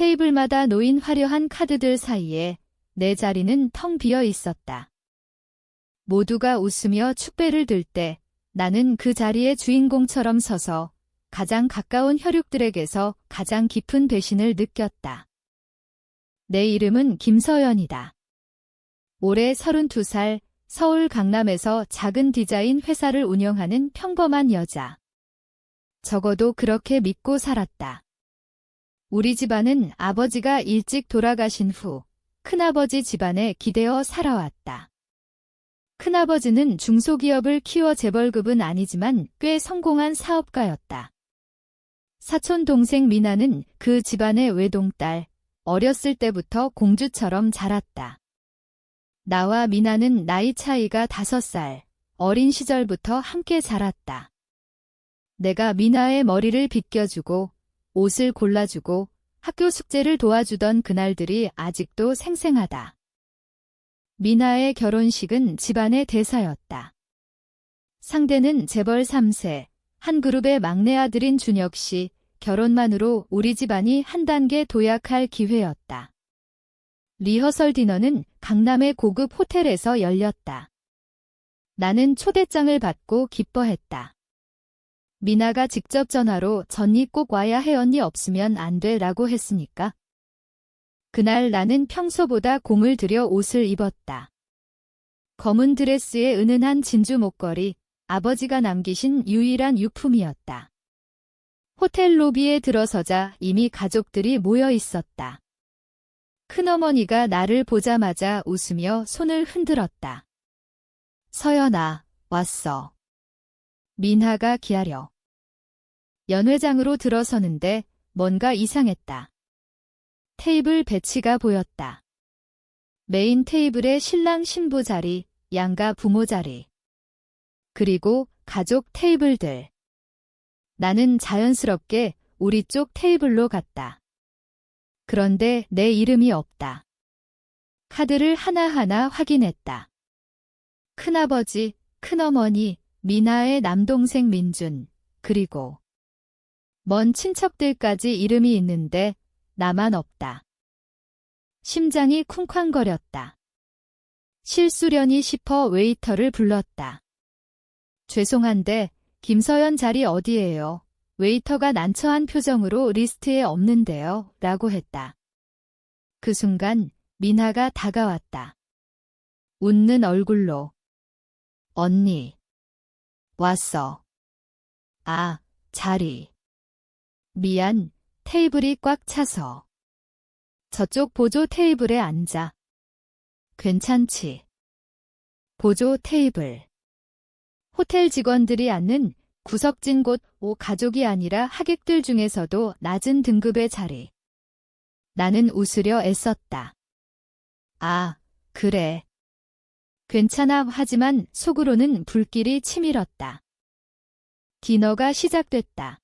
테이블마다 놓인 화려한 카드들 사이에 내 자리는 텅 비어 있었다. 모두가 웃으며 축배를 들 때 나는 그 자리의 주인공처럼 서서 가장 가까운 혈육들에게서 가장 깊은 배신을 느꼈다. 내 이름은 김서연이다. 올해 32살, 서울 강남에서 작은 디자인 회사를 운영하는 평범한 여자. 적어도 그렇게 믿고 살았다. 우리 집안은 아버지가 일찍 돌아가신 후 큰아버지 집안에 기대어 살아왔다. 큰아버지는 중소기업을 키워 재벌급은 아니지만 꽤 성공한 사업가였다. 사촌 동생 미나는 그 집안의 외동딸, 어렸을 때부터 공주처럼 자랐다. 나와 미나는 나이 차이가 5살, 어린 시절부터 함께 자랐다. 내가 미나의 머리를 빗겨주고 옷을 골라주고 학교 숙제를 도와주던 그날들이 아직도 생생하다. 미나의 결혼식은 집안의 대사였다. 상대는 재벌 3세, 한 그룹의 막내 아들인 준혁 씨, 결혼만으로 우리 집안이 한 단계 도약할 기회였다. 리허설 디너는 강남의 고급 호텔에서 열렸다. 나는 초대장을 받고 기뻐했다. 미나가 직접 전화로 전니 꼭 와야 해 언니 없으면 안 돼 라고 했으니까. 그날 나는 평소보다 공을 들여 옷을 입었다. 검은 드레스에 은은한 진주 목걸이, 아버지가 남기신 유일한 유품이었다. 호텔 로비에 들어서자 이미 가족들이 모여 있었다. 큰어머니가 나를 보자마자 웃으며 손을 흔들었다. 서연아, 왔어. 민하가 기아려. 연회장으로 들어서는데 뭔가 이상했다. 테이블 배치가 보였다. 메인 테이블에 신랑 신부 자리, 양가 부모 자리. 그리고 가족 테이블들. 나는 자연스럽게 우리 쪽 테이블로 갔다. 그런데 내 이름이 없다. 카드를 하나하나 확인했다. 큰아버지, 큰어머니, 미나의 남동생 민준, 그리고 먼 친척들까지 이름이 있는데 나만 없다. 심장이 쿵쾅거렸다. 실수려니 싶어 웨이터를 불렀다. 죄송한데 김서연 자리 어디예요? 웨이터가 난처한 표정으로 리스트에 없는데요. 라고 했다. 그 순간 미나가 다가왔다. 웃는 얼굴로. 언니. 왔어. 아, 자리. 미안, 테이블이 꽉 차서. 저쪽 보조 테이블에 앉아. 괜찮지? 보조 테이블. 호텔 직원들이 앉는 구석진 곳, 가족이 아니라 하객들 중에서도 낮은 등급의 자리. 나는 웃으려 애썼다. 아, 그래. 괜찮아 하지만 속으로는 불길이 치밀었다. 디너가 시작됐다.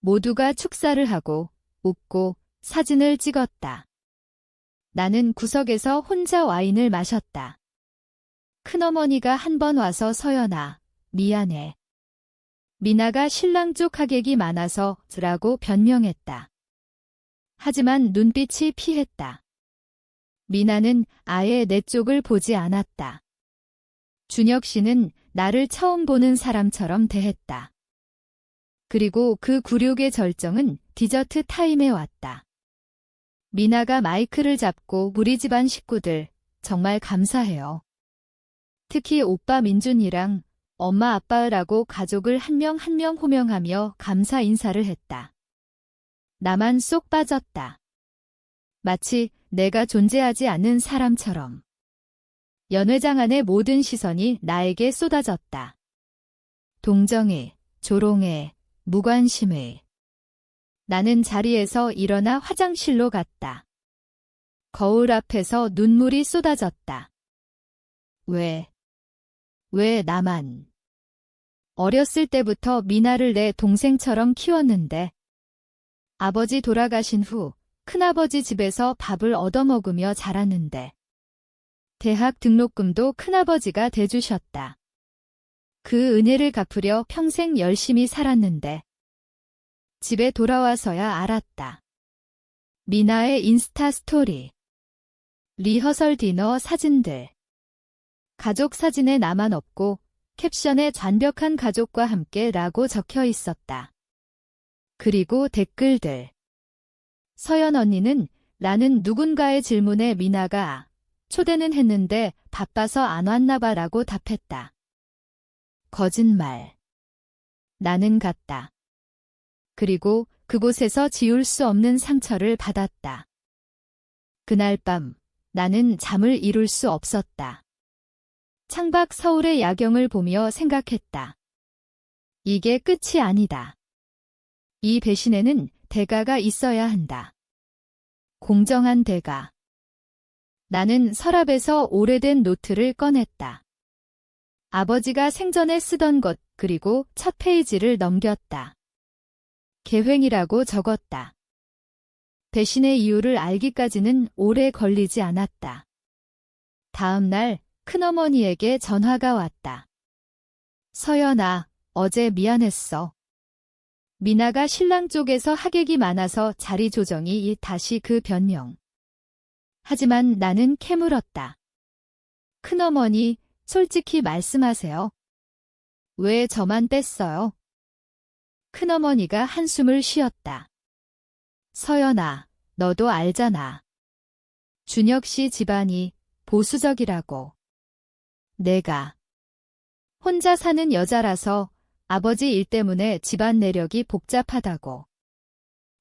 모두가 축사를 하고 웃고 사진을 찍었다. 나는 구석에서 혼자 와인을 마셨다. 큰어머니가 한 번 와서 서연아, 미안해. 미나가 신랑 쪽 하객이 많아서 라고 변명했다. 하지만 눈빛이 피했다. 미나는 아예 내 쪽을 보지 않았다. 준혁 씨는 나를 처음 보는 사람처럼 대했다. 그리고 그 굴욕의 절정은 디저트 타임에 왔다. 미나가 마이크를 잡고 우리 집안 식구들 정말 감사해요. 특히 오빠 민준이랑 엄마 아빠라고 가족을 한 명 한 명 호명하며 감사 인사를 했다. 나만 쏙 빠졌다. 마치 내가 존재하지 않는 사람처럼. 연회장 안의 모든 시선이 나에게 쏟아졌다. 동정회, 조롱회, 무관심회. 나는 자리에서 일어나 화장실로 갔다. 거울 앞에서 눈물이 쏟아졌다. 왜 나만. 어렸을 때부터 미나를 내 동생처럼 키웠는데. 아버지 돌아가신 후 큰아버지 집에서 밥을 얻어먹으며 자랐는데. 대학 등록금도 큰아버지가 대주셨다. 그 은혜를 갚으려 평생 열심히 살았는데. 집에 돌아와서야 알았다. 미나의 인스타 스토리. 리허설 디너 사진들. 가족 사진에 나만 없고 캡션에 완벽한 가족과 함께 라고 적혀 있었다. 그리고 댓글들. 서연 언니는 라는 누군가의 질문에 미나가 초대는 했는데 바빠서 안 왔나 봐 라고 답했다. 거짓말. 나는 갔다. 그리고 그곳에서 지울 수 없는 상처를 받았다. 그날 밤 나는 잠을 이룰 수 없었다. 창밖 서울의 야경을 보며 생각했다. 이게 끝이 아니다. 이 배신에는 대가가 있어야 한다. 공정한 대가. 나는 서랍에서 오래된 노트를 꺼냈다. 아버지가 생전에 쓰던 것 그리고 첫 페이지를 넘겼다. 계획이라고 적었다. 배신의 이유를 알기까지는 오래 걸리지 않았다. 다음 날 큰어머니에게 전화가 왔다. 서연아, 어제 미안했어. 미나가 신랑 쪽에서 하객이 많아서 자리 조정이 다시 그 변명. 하지만 나는 캐물었다. 큰어머니, 솔직히 말씀하세요. 왜 저만 뺐어요? 큰어머니가 한숨을 쉬었다. 서연아, 너도 알잖아. 준혁 씨 집안이 보수적이라고. 내가 혼자 사는 여자라서 아버지 일 때문에 집안 내력이 복잡하다고.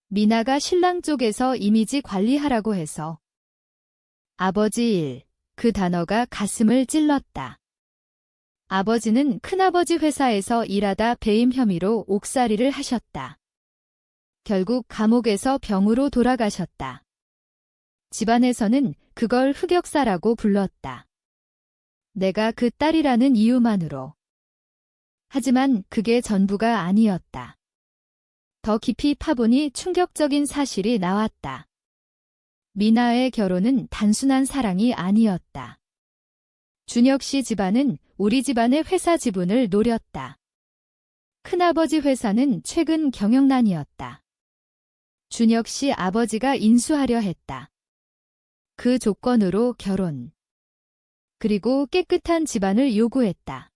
미나가 신랑 쪽에서 이미지 관리하라고 해서. 아버지 일, 그 단어가 가슴을 찔렀다. 아버지는 큰아버지 회사에서 일하다 배임 혐의로 옥살이를 하셨다. 결국 감옥에서 병으로 돌아가셨다. 집안에서는 그걸 흑역사라고 불렀다. 내가 그 딸이라는 이유만으로. 하지만 그게 전부가 아니었다. 더 깊이 파보니 충격적인 사실이 나왔다. 미나의 결혼은 단순한 사랑이 아니었다. 준혁 씨 집안은 우리 집안의 회사 지분을 노렸다. 큰아버지 회사는 최근 경영난이었다. 준혁 씨 아버지가 인수하려 했다. 그 조건으로 결혼. 그리고 깨끗한 집안을 요구했다.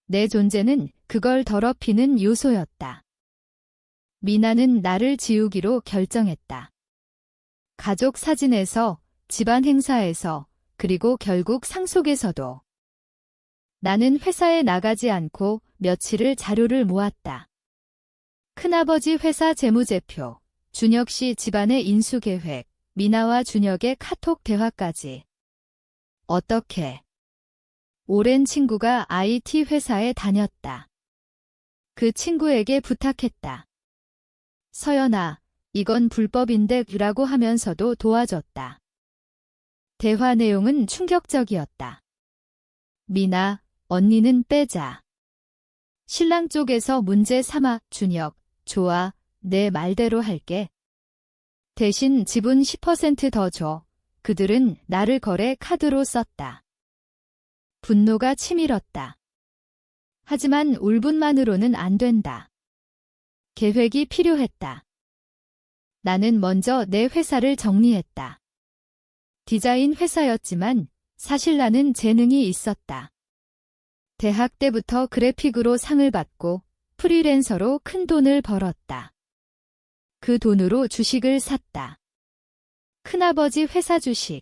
내 존재는 그걸 더럽히는 요소였다. 미나는 나를 지우기로 결정했다. 가족 사진에서, 집안 행사에서, 그리고 결국 상속에서도. 나는 회사에 나가지 않고 며칠을 자료를 모았다. 큰아버지 회사 재무제표, 준혁 씨 집안의 인수계획, 미나와 준혁의 카톡 대화까지. 어떻게? 오랜 친구가 IT 회사에 다녔다. 그 친구에게 부탁했다. 서연아, 이건 불법인데 라고 하면서도 도와줬다. 대화 내용은 충격적이었다. 미나, 언니는 빼자. 신랑 쪽에서 문제 삼아, 준혁, 좋아, 내 말대로 할게. 대신 지분 10% 더 줘. 그들은 나를 거래 카드로 썼다. 분노가 치밀었다. 하지만 울분만으로는 안 된다. 계획이 필요했다. 나는 먼저 내 회사를 정리했다. 디자인 회사였지만 사실 나는 재능이 있었다. 대학 때부터 그래픽으로 상을 받고 프리랜서로 큰 돈을 벌었다. 그 돈으로 주식을 샀다. 큰아버지 회사 주식.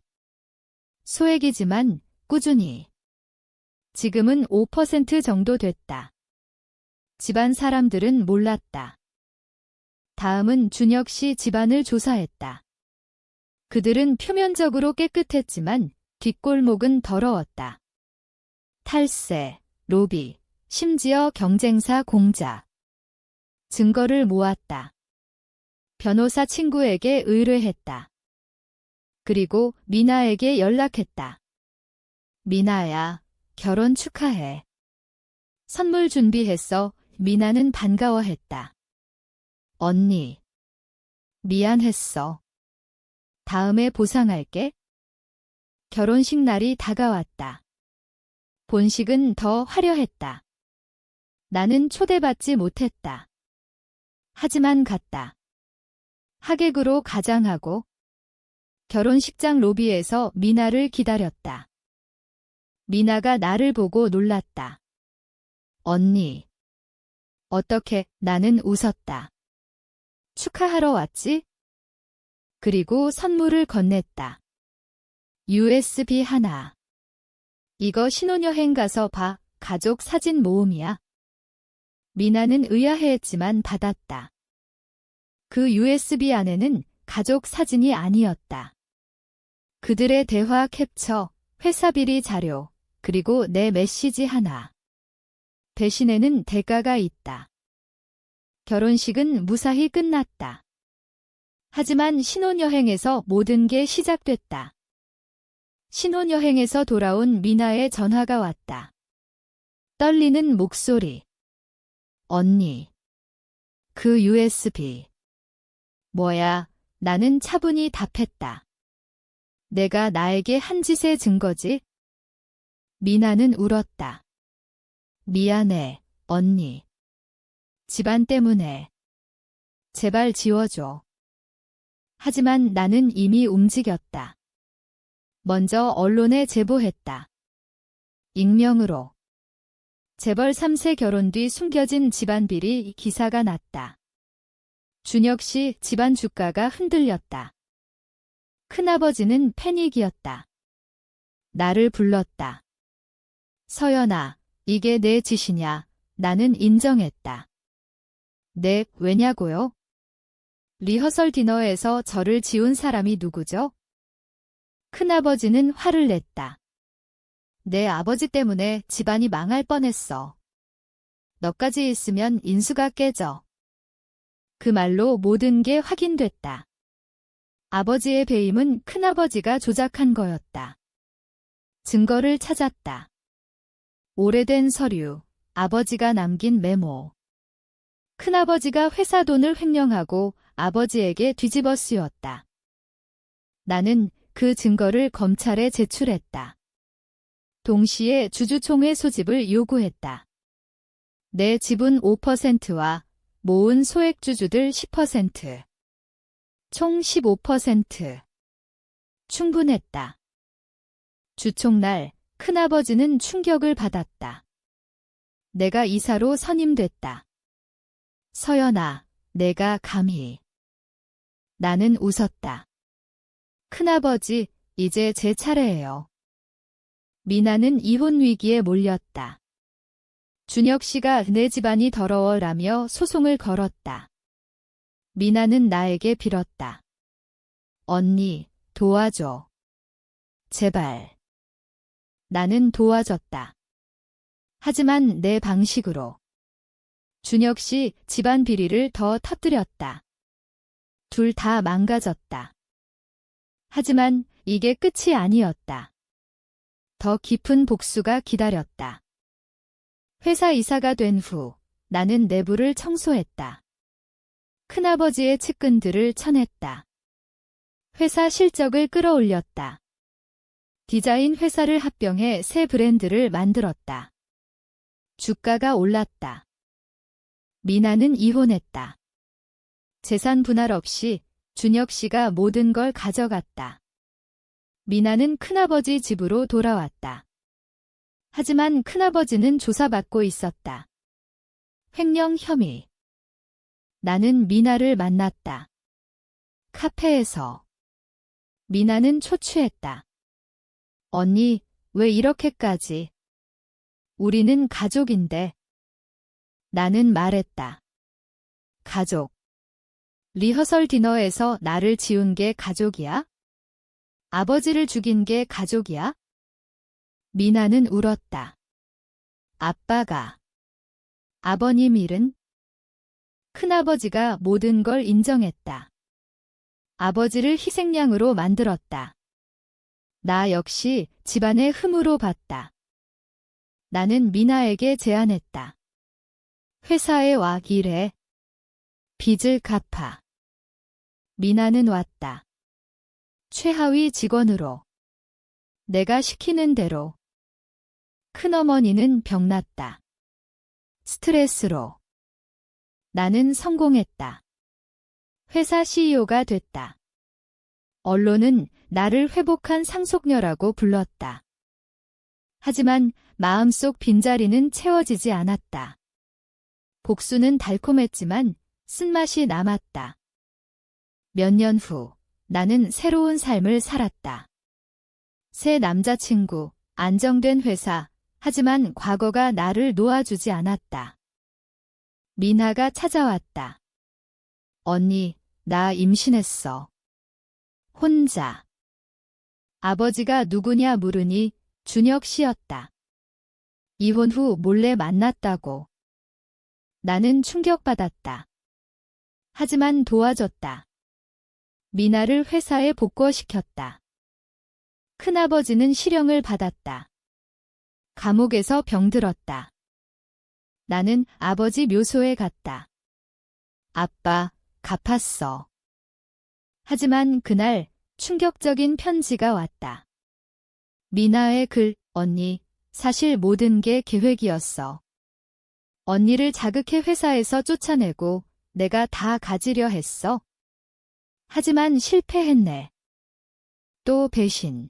소액이지만 꾸준히. 지금은 5% 정도 됐다. 집안 사람들은 몰랐다. 다음은 준혁 씨 집안을 조사했다. 그들은 표면적으로 깨끗했지만 뒷골목은 더러웠다. 탈세, 로비, 심지어 경쟁사 공작. 증거를 모았다. 변호사 친구에게 의뢰했다. 그리고 미나에게 연락했다. 미나야, 결혼 축하해. 선물 준비했어. 미나는 반가워했다. 언니. 미안했어. 다음에 보상할게. 결혼식 날이 다가왔다. 본식은 더 화려했다. 나는 초대받지 못했다. 하지만 갔다. 하객으로 가장하고 결혼식장 로비에서 미나를 기다렸다. 미나가 나를 보고 놀랐다. 언니. 어떻게? 나는 웃었다. 축하하러 왔지? 그리고 선물을 건넸다. USB 하나. 이거 신혼여행 가서 봐. 가족 사진 모음이야. 미나는 의아해했지만 받았다. 그 USB 안에는 가족 사진이 아니었다. 그들의 대화 캡처, 회사 비리 자료, 그리고 내 메시지 하나. 대신에는 대가가 있다. 결혼식은 무사히 끝났다. 하지만 신혼여행에서 모든 게 시작됐다. 신혼여행에서 돌아온 미나의 전화가 왔다. 떨리는 목소리. 언니. 그 USB. 뭐야? 나는 차분히 답했다. 내가 나에게 한 짓의 증거지? 미나는 울었다. 미안해, 언니. 집안 때문에. 제발 지워줘. 하지만 나는 이미 움직였다. 먼저 언론에 제보했다. 익명으로. 재벌 3세 결혼 뒤 숨겨진 집안 비리 기사가 났다. 준혁 씨 집안 주가가 흔들렸다. 큰아버지는 패닉이었다. 나를 불렀다. 서연아, 이게 내 짓이냐? 나는 인정했다. 네, 왜냐고요? 리허설 디너에서 저를 지운 사람이 누구죠? 큰아버지는 화를 냈다. 내 아버지 때문에 집안이 망할 뻔했어. 너까지 있으면 인수가 깨져. 그 말로 모든 게 확인됐다. 아버지의 배임은 큰아버지가 조작한 거였다. 증거를 찾았다. 오래된 서류, 아버지가 남긴 메모. 큰아버지가 회사 돈을 횡령하고 아버지에게 뒤집어 씌웠다. 나는 그 증거를 검찰에 제출했다. 동시에 주주총회 소집을 요구했다. 내 지분 5%와 모은 소액주주들 10%. 총 15%. 충분했다. 주총날 큰아버지는 충격을 받았다. 내가 이사로 선임됐다. 서연아, 내가 감히. 나는 웃었다. 큰아버지, 이제 제 차례예요. 미나는 이혼 위기에 몰렸다. 준혁 씨가 내 집안이 더러워라며 소송을 걸었다. 미나는 나에게 빌었다. 언니, 도와줘. 제발. 나는 도와줬다. 하지만 내 방식으로. 준혁 씨 집안 비리를 더 터뜨렸다. 둘 다 망가졌다. 하지만 이게 끝이 아니었다. 더 깊은 복수가 기다렸다. 회사 이사가 된 후 나는 내부를 청소했다. 큰아버지의 측근들을 쳐냈다. 회사 실적을 끌어올렸다. 디자인 회사를 합병해 새 브랜드를 만들었다. 주가가 올랐다. 미나는 이혼했다. 재산 분할 없이 준혁 씨가 모든 걸 가져갔다. 미나는 큰아버지 집으로 돌아왔다. 하지만 큰아버지는 조사받고 있었다. 횡령 혐의. 나는 미나를 만났다. 카페에서. 미나는 초췌했다. 언니, 왜 이렇게까지? 우리는 가족인데. 나는 말했다. 가족. 리허설 디너에서 나를 지운 게 가족이야? 아버지를 죽인 게 가족이야? 미나는 울었다. 아빠가. 아버님 일은? 큰아버지가 모든 걸 인정했다. 아버지를 희생양으로 만들었다. 나 역시 집안의 흠으로 봤다. 나는 미나에게 제안했다. 회사에 와 일해. 빚을 갚아. 미나는 왔다. 최하위 직원으로. 내가 시키는 대로. 큰어머니는 병났다. 스트레스로. 나는 성공했다. 회사 CEO가 됐다. 언론은 나를 회복한 상속녀라고 불렀다. 하지만 마음속 빈자리는 채워지지 않았다. 복수는 달콤했지만 쓴맛이 남았다. 몇 년 후 나는 새로운 삶을 살았다. 새 남자친구, 안정된 회사, 하지만 과거가 나를 놓아주지 않았다. 미나가 찾아왔다. 언니, 나 임신했어. 혼자. 아버지가 누구냐 물으니 준혁 씨였다. 이혼 후 몰래 만났다고. 나는 충격받았다. 하지만 도와줬다. 미나를 회사에 복구시켰다. 큰아버지는 실형을 받았다. 감옥에서 병들었다. 나는 아버지 묘소에 갔다. 아빠, 갚았어. 하지만 그날 충격적인 편지가 왔다. 미나의 글, 언니, 사실 모든 게 계획이었어. 언니를 자극해 회사에서 쫓아내고 내가 다 가지려 했어. 하지만 실패했네. 또 배신.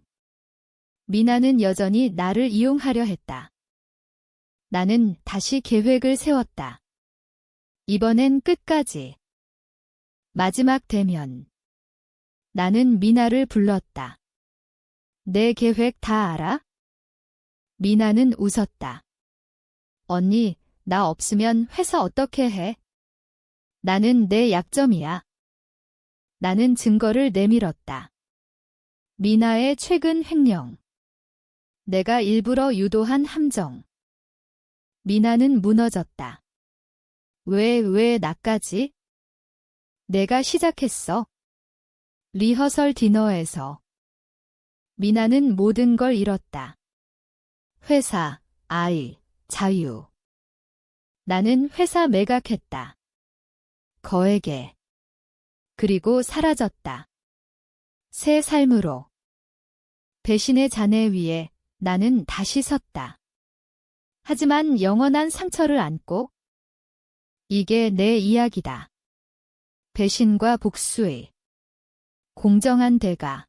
미나는 여전히 나를 이용하려 했다. 나는 다시 계획을 세웠다. 이번엔 끝까지. 마지막 대면. 나는 미나를 불렀다. 내 계획 다 알아? 미나는 웃었다. 언니, 나 없으면 회사 어떻게 해? 나는 내 약점이야. 나는 증거를 내밀었다. 미나의 최근 횡령. 내가 일부러 유도한 함정. 미나는 무너졌다. 왜 나까지? 내가 시작했어. 리허설 디너에서. 미나는 모든 걸 잃었다. 회사, 아이, 자유. 나는 회사 매각했다. 거액에. 그리고 사라졌다. 새 삶으로. 배신의 잔해 위에 나는 다시 섰다. 하지만 영원한 상처를 안고. 이게 내 이야기다. 배신과 복수의 공정한 대가.